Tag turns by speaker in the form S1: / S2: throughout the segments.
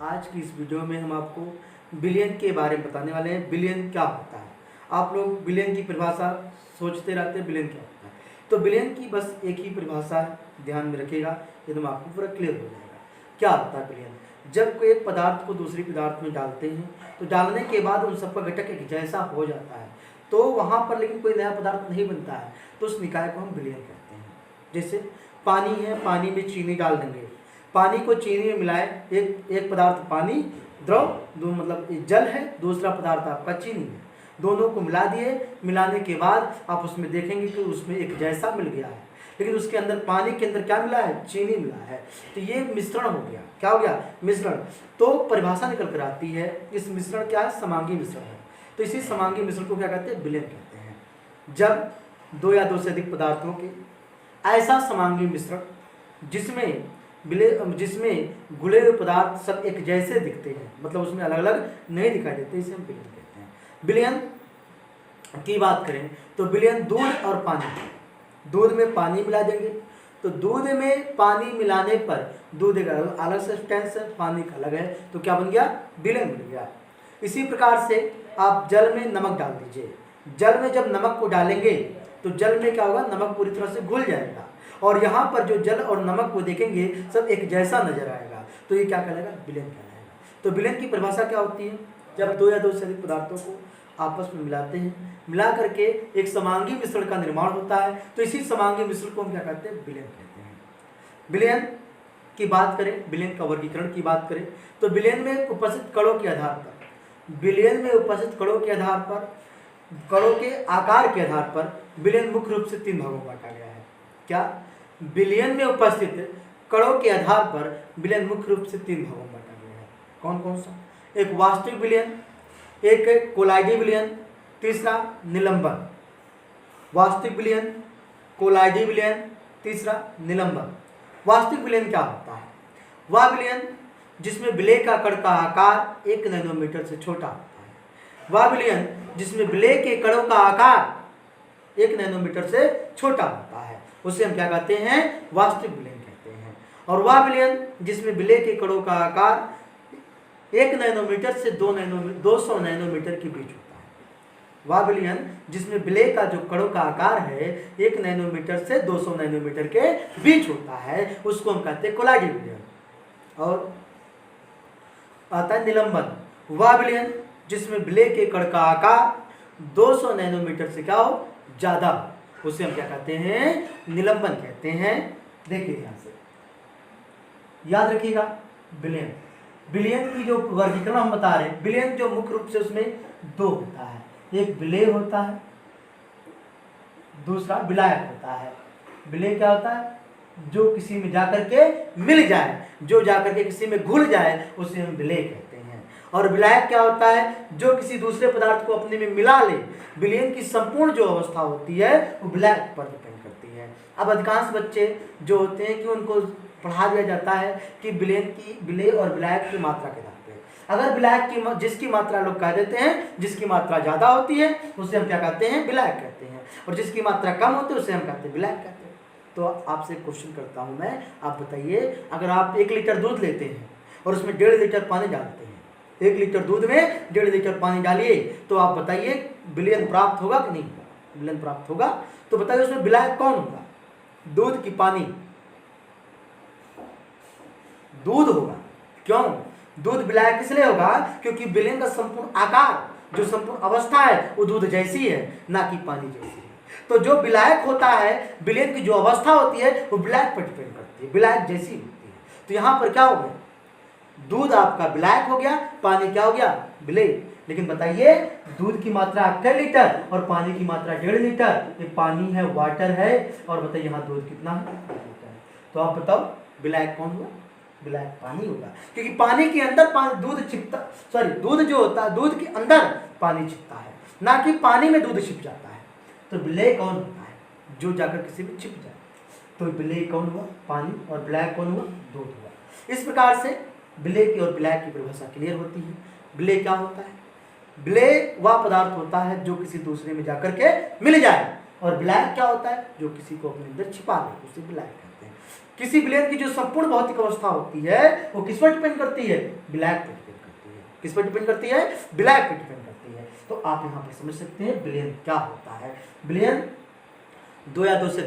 S1: आज की इस वीडियो में हम आपको बिलियन के बारे में बताने वाले हैं। बिलियन क्या होता है? आप लोग बिलियन की परिभाषा सोचते रहते हैं, बिलियन क्या होता है। तो बिलियन की बस एक ही परिभाषा है, ध्यान में रखिएगा, एकदम आपको पूरा क्लियर हो जाएगा क्या होता है बिलियन। जब कोई एक पदार्थ को दूसरी पदार्थ में डालते हैं तो डालने के बाद उन सबका घटक एक जैसा हो जाता है, तो वहाँ पर लेकिन कोई नया पदार्थ नहीं बनता है, तो उस निकाय को हम बिलियन कहते हैं। जैसे पानी है, पानी में चीनी डाल देंगे, पानी को चीनी में मिलाए, एक पदार्थ पानी द्रव दो मतलब जल है, दूसरा पदार्थ आपका चीनी है, दोनों को मिला दिए। मिलाने के बाद आप उसमें देखेंगे कि उसमें एक जैसा मिल गया है, लेकिन उसके अंदर पानी के अंदर क्या मिला है? चीनी मिला है। तो ये मिश्रण हो गया। क्या हो गया? मिश्रण। तो परिभाषा निकल कर आती है, इस मिश्रण क्या है? समांगी मिश्रण है। तो इसी समांगी मिश्रण को क्या कहते हैं? बिलियन कहते हैं। जब दो या दो से अधिक पदार्थों के ऐसा समांगी मिश्रण जिसमें घुले हुए पदार्थ सब एक जैसे दिखते हैं, मतलब उसमें अलग अलग नहीं दिखाई देते, इसे हम बिलियन कहते हैं। बिलियन की बात करें तो बिलियन दूध और पानी, दूध में पानी मिला देंगे तो दूध में पानी मिलाने पर दूध एक अलग सब्सटेंस है, पानी का अलग है, तो क्या बन गया? बिलियन बन गया। इसी प्रकार से आप जल में नमक डाल दीजिए, जल में जब नमक को डालेंगे तो जल में क्या होगा? नमक पूरी तरह से घुल जाएगा और यहाँ पर जो जल और नमक को देखेंगे सब एक जैसा नजर आएगा, तो ये क्या कहलाएगा? बिलियन कहलाएगा। तो बिलियन की परिभाषा क्या होती है? जब दो या दो से अधिक पदार्थों को आपस में मिलाते हैं, मिला करके एक समांगी मिश्रण का निर्माण होता है, तो इसी समांगी मिश्रण को हम क्या कहते हैं? बिलियन कहते हैं। बिलियन की बात करें, बिलियन का वर्गीकरण की बात करें तो बिलियन में उपस्थित कणों के आधार पर, बिलियन में उपस्थित कणों के आधार पर, कणों के आकार के आधार पर बिलियन मुख्य रूप से तीन भागों में बांटा गया है। क्या? बिलियन में उपस्थित कणों के आधार पर बिलियन मुख्य रूप से तीन भागों में बांटा गया है। कौन कौन सा? एक वास्तविक बिलियन, एक कोलाइडी बिलियन, तीसरा निलंबन। वास्तविक बिलियन, कोलाइडी बिलियन, तीसरा निलंबन। वास्तविक बिलियन क्या होता है? वह बिलियन जिसमें विलेय का कण का आकार 1 नैनोमीटर से छोटा होता है। वह बिलियन जिसमें विलेय के कणों का आकार 1 नैनोमीटर से छोटा होता है, उसे हम क्या कहते हैं? वास्तविक बिलियन कहते हैं। और वह बिलियन जिसमें विलेय के कणों का आकार 1 नैनोमीटर से 200 नैनोमीटर के बीच होता है। वह बिलियन जिसमें विलेय का जो कणों का आकार है 1 नैनोमीटर से 200 नैनोमीटर के बीच होता है, उसको हम कहते हैं कोलाइडी बिलियन। और आता है निलंबन। वह बिलियन जिसमें विलेय के कण का आकार 200 नैनोमीटर से क्या हो? ज्यादा, उसे हम क्या कहते हैं? निलंबन कहते हैं। देखिए ध्यान से याद रखिएगा, बिलियन, बिलियन की जो वर्गीकरण हम बता रहे हैं, बिलियन जो मुख्य रूप से उसमें दो होता है, एक विलेय होता है, दूसरा विलायक होता है। विलेय क्या होता है? जो किसी में जाकर के मिल जाए, जो जाकर के किसी में घुल जाए, उसे हम विलेय कहते हैं। और विलायक क्या होता है? जो किसी दूसरे पदार्थ को अपने में मिला ले। बिलियन की संपूर्ण जो अवस्था होती है वो विलायक पर डिपेंड करती है। अब अधिकांश बच्चे जो होते हैं कि उनको पढ़ा दिया जाता है कि विलेय और विलायक की मात्रा के आधार पे, अगर विलायक की जिसकी मात्रा लोग कह देते हैं, जिसकी मात्रा ज्यादा होती है उसे हम क्या कहते हैं? विलायक कहते हैं, और जिसकी मात्रा कम होती है उसे हम कहते हैं विलायक कहते हैं। तो आपसे क्वेश्चन करता हूं मैं, आप बताइए, अगर आप 1 लीटर दूध लेते हैं और उसमें 1.5 लीटर पानी डालते हैं, 1 लीटर दूध में 1.5 लीटर पानी डालिए, तो आप बताइए बिलियन प्राप्त होगा कि नहीं होगा? बिलियन प्राप्त होगा। तो बताइए उसमें विलायक कौन होगा? दूध की पानी? दूध होगा। क्यों? दूध विलायक इसलिए होगा क्योंकि बिलियन का संपूर्ण आकार, जो संपूर्ण अवस्था है वो दूध जैसी है, ना कि पानी जैसी है। तो जो विलायक होता है, बिलियन की जो अवस्था होती है वो विलायक पर डिपेंड करती है, विलायक जैसी होती है। तो यहाँ पर क्या हो गया? दूध आपका विलायक हो गया, पानी क्या हो गया? विलेय। लेकिन बताइए दूध की मात्रा 1 लीटर और पानी की मात्रा 1.5 लीटर, ये पानी है, वाटर है, और बताइए यहाँ दूध कितना है? 1 लीटर है। तो आप बताओ विलायक कौन हुआ? विलायक पानी होगा, क्योंकि पानी के अंदर दूध छिपता, दूध जो होता है दूध के अंदर पानी छिपता है, ना कि पानी में दूध छिप जाता है। तो विलेय कौन होता है? जो जाकर किसी में छिप जाए। तो विलेय कौन हुआ? पानी। और विलायक कौन हुआ? दूध हुआ। इस प्रकार से विलेय की और विलायक की परिभाषा क्लियर होती है। विलेय क्या होता है? विलेय वह पदार्थ होता है जो किसी दूसरे में जाकर के मिल जाए, और विलायक क्या होता है? जो किसी को अपने अंदर छिपा ले, उसे विलायक कहते हैं। हैं। किसी विलयन की जो संपूर्ण भौतिक अवस्था होती है वो किस पर डिपेंड करती है? ब्लैक पे डिपेंड करती है। किस पर डिपेंड करती है? ब्लैक पे डिपेंड करती है। तो आप यहाँ पर समझ सकते हैं विलयन क्या होता है। विलयन दो या दो से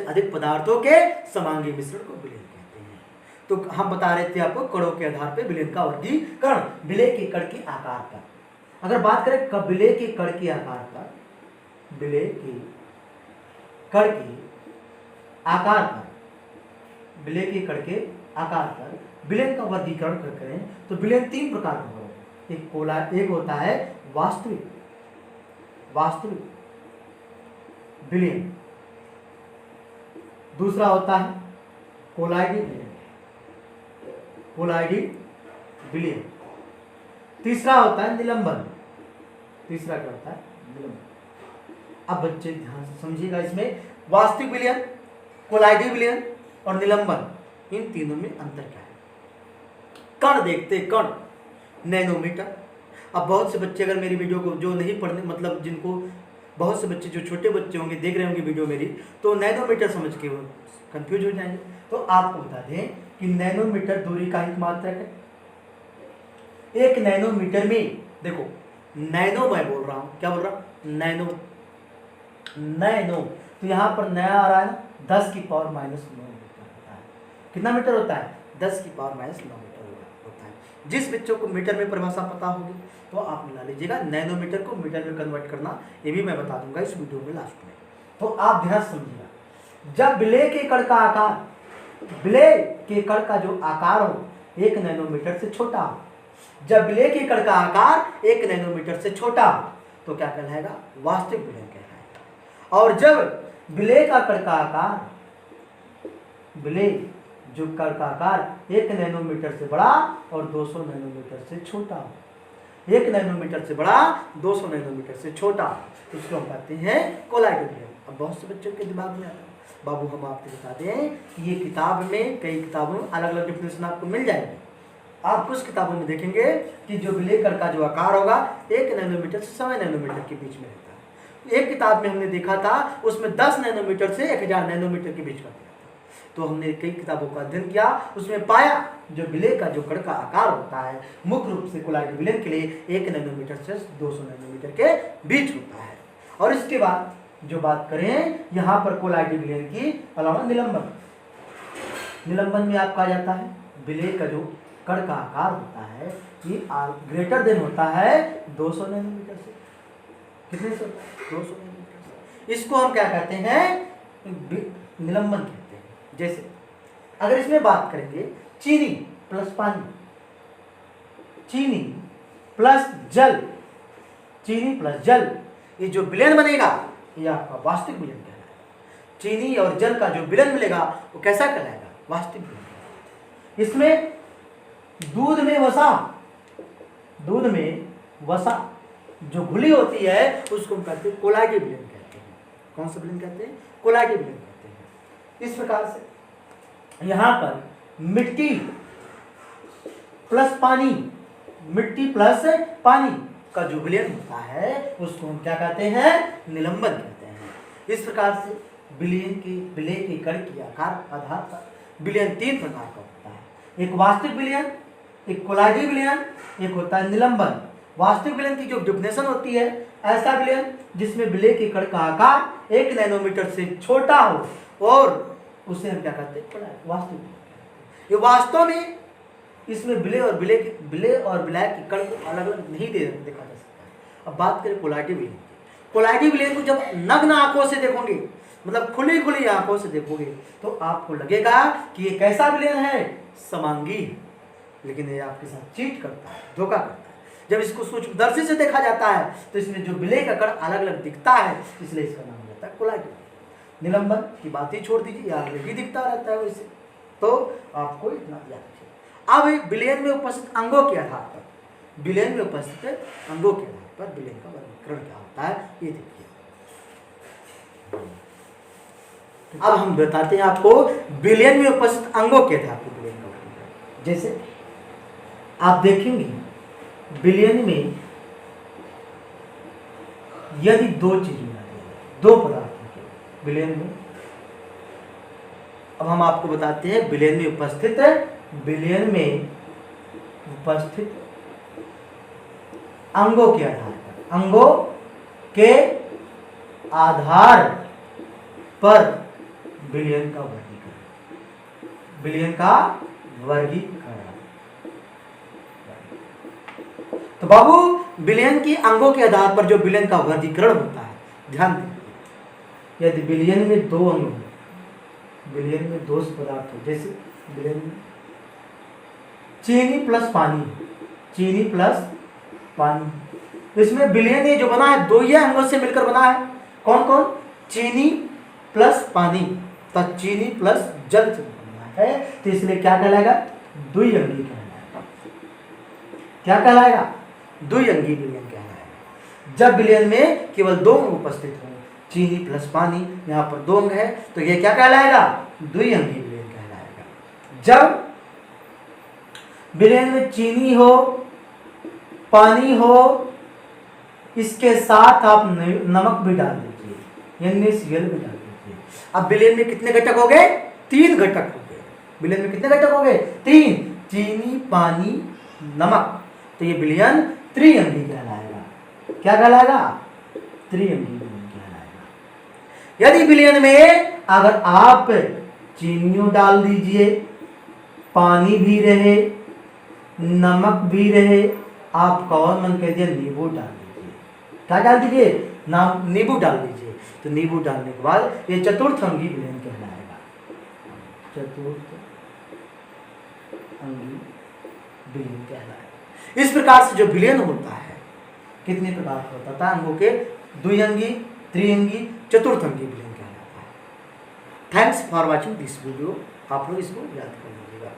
S1: अधिक पदार्थों के समांगी मिश्रण को विलयन कहते हैं। तो हम बता रहे थे आपको कणों के आधार पर विलयन का वर्गीकरण, विलय के कण के आकार का। अगर बात करें विलय के कण के आकार का, विलय के कण के आकार पर, विलय के कण के आकार पर विलयन का वर्गीकरण करें तो विलयन 3 प्रकार का होता है। एक होता है वास्तविक विलयन, दूसरा होता है कोलाइडी विलयन, तीसरा होता है निलंबन। तीसरा क्या होता है? निलंबन। अब बच्चे ध्यान से समझिएगा, इसमें वास्तविक विलयन, कोलाइडी विलयन और निलंबन, इन तीनों में अंतर क्या है। कण देखते, कण नैनोमीटर। अब बहुत से बच्चे अगर मेरी वीडियो को जो नहीं पढ़ने, मतलब जिनको बहुत से बच्चे जो छोटे बच्चे होंगे देख रहे होंगे वीडियो मेरी, तो नैनोमीटर समझ के वो कंफ्यूज हो जाएंगे। तो आपको बता दें कि नैनोमीटर दूरी का एक मात्रक है। एक नैनोमीटर में देखो, नैनो मैं बोल रहा हूं, क्या बोल रहा हूं? नैनो। तो यहां पर नया आ रहा है ना, 10 की पावर -9 मीटर होता है। कितना मीटर होता है? 10 की पावर -9 मीटर होता है। जिस बच्चों को मीटर में परिभाषा पता होगी तो आप मिला लीजिएगा। नैनोमीटर को मीटर में कन्वर्ट करना ये भी मैं बता दूंगा इस वीडियो में लास्ट में। तो आप ध्यान समझिएगा, जब विलय के कण का आकार, विलय के कण का जो आकार हो 1 नैनोमीटर से छोटा हो, जब विलय के कण का आकार 1 नैनोमीटर से छोटा हो तो क्या कहलाएगा? वास्तविक विलयन कहलाएगा। और जब विलय का कण का आकार, विलय जो कण का आकार 1 नैनोमीटर से बड़ा और 200 नैनोमीटर से छोटा हो, 1 नैनोमीटर से बड़ा 200 नैनोमीटर से छोटा, तो उसको हम कहते हैं कोलाइडी विलयन। अब बहुत से बच्चों के दिमाग में आता है, बाबू हम आपको बता दें कि ये किताब में, कई किताबों में अलग अलग डेफिनेशन आपको मिल जाएगी। आप कुछ किताबों में देखेंगे कि जो विलय कण का जो आकार होगा 1 नैनोमीटर से 100 नैनोमीटर के बीच में रहता है। एक किताब में हमने देखा था उसमें 10 नैनोमीटर से 1000 नैनोमीटर के बीच का था। तो हमने कई किताबों का अध्ययन किया, उसमें पाया जो विलय का जो कण का आकार होता है मुख्य रूप से कोलाइडी विलयन के लिए 1 नैनोमीटर से 200 नैनोमीटर के बीच होता है। और इसके बाद जो बात करें यहाँ पर कोलाइडी विलयन की अलावा निलंबन में आपका आ जाता है विलय का जो कण का आकार होता है ये ग्रेटर देन होता है 200 नैनोमीटर से। कितने से? 200 नैनोमीटर से। इसको हम क्या कहते हैं? निलंबन कहते हैं। जैसे अगर इसमें बात करेंगे चीनी प्लस पानी, चीनी प्लस जल, ये जो विलयन बनेगा ये आपका वास्तविक विलयन कहलाएगा। चीनी और जल का जो विलयन मिलेगा वो कैसा कहलाएगा? वास्तविक विलयन। इसमें दूध में वसा जो घुली होती है उसको हम कहते हैं कोलाइडी विलयन कहते हैं। कौन सा विलयन कहते हैं? कोलाइडी विलयन कहते हैं। इस प्रकार से यहाँ पर मिट्टी प्लस पानी का जो विलयन होता है उसको हम क्या कहते हैं? निलंबन कहते हैं। इस प्रकार से विलय के कण के आकार आधार पर विलयन 3 प्रकार का होता है। एक वास्तविक विलयन, एक कोलाइडी विलयन, एक होता है निलंबन। वास्तविक विलयन की जो डेफिनेशन होती है, ऐसा विलयन जिसमें विलय के कण का आकार 1 नैनोमीटर से छोटा हो और उसे हम क्या कहते हैं? वास्तविक। ये वास्तव में इसमें विलय और ब्लैक के कण को अलग अलग नहीं देखा जा सकता है। अब बात करें कोलाइडी विलयन की। कोलाइडी विलयन को जब नग्न आंखों से देखोगे, मतलब खुली आंखों से देखोगे तो आपको लगेगा कि ये कैसा विलयन है? समांगी। लेकिन ये आपके साथ चीट करता है, धोखा करता है। जब इसको सूक्ष्मदर्शी से देखा जाता है तो इसमें जो विलय का कण अलग अलग दिखता है, इसलिए इसका नाम रहता है कोलाइडी। निलंबन की बात ही छोड़ दीजिए, आगे भी दिखता रहता है वैसे। तो आपको इतना याद रखिए। अब विलयन में उपस्थित अंगों के आधार पर, विलयन में उपस्थित अंगों के आधार पर विलयन का वर्गीकरण क्या होता है ये देखिए। अब हम बताते हैं आपको विलयन में उपस्थित अंगों के आधार पर विलयन का वर्गीकरण। जैसे आप देखेंगे विलयन में यदि 2 चीज मिला, 2 पदार्थों के विलयन में अब हम आपको बताते हैं विलयन में उपस्थित अंगों के आधार पर, अंगों के आधार पर विलयन का वर्गीकरण। तो बाबू विलयन की अंगों के आधार पर जो विलयन का वर्गीकरण होता है, ध्यान दीजिए। यदि विलयन में दो अंग हो, विलयन में दो पदार्थ हो, जैसे विलयन में चीनी प्लस पानी, तो इसमें विलयन ये जो बना है दो ही अंगों से मिलकर बना है। कौन कौन? चीनी प्लस पानी, तो चीनी प्लस जल से बना है, तो इसलिए क्या कहलाएगा? द्विअंगी कहलाएगा। क्या कहलाएगा? द्विअंगी विलयन कहलाएगा। जब विलयन में केवल दो अंग उपस्थित हो, चीनी प्लस पानी, यहाँ पर दो अंग है, तो ये क्या कहलाएगा? द्विअंगी विलयन कहलाएगा। जब विलयन में चीनी हो, पानी हो, इसके साथ आप नमक भी डाल दीजिए, NaCl भी डाल दीजिए। अब विलयन में कितने घटक हो गए? 3 घटक हो गए। विलयन में कितने घटक हो गए? 3, चीनी, पानी, नमक। तो ये विलयन त्रिअंगी कहलाएगा। क्या कहलाएगा? त्रिअंगी विलयन कहलाएगा। यदि विलयन में अगर आप चीनियों डाल दीजिए, पानी भी रहे, नमक भी रहे, आप कौन मन कह दिया नींबू डाल दीजिए। क्या डाल दीजिए? नींबू डाल दीजिए। तो नींबू डालने के बाद ये चतुर्थ अंगी विलयन कहलाएगा। चतुर्थ अंगी विलयन कहलाएगा। इस प्रकार से जो विलयन होता है, कितने प्रकार का होता था? अंगों के द्विअंगी, त्रिअंगी, चतुर्थ अंगी विलयन कहलाता है। Thanks for watching this video. आप लोग इसको याद कर लीजिएगा।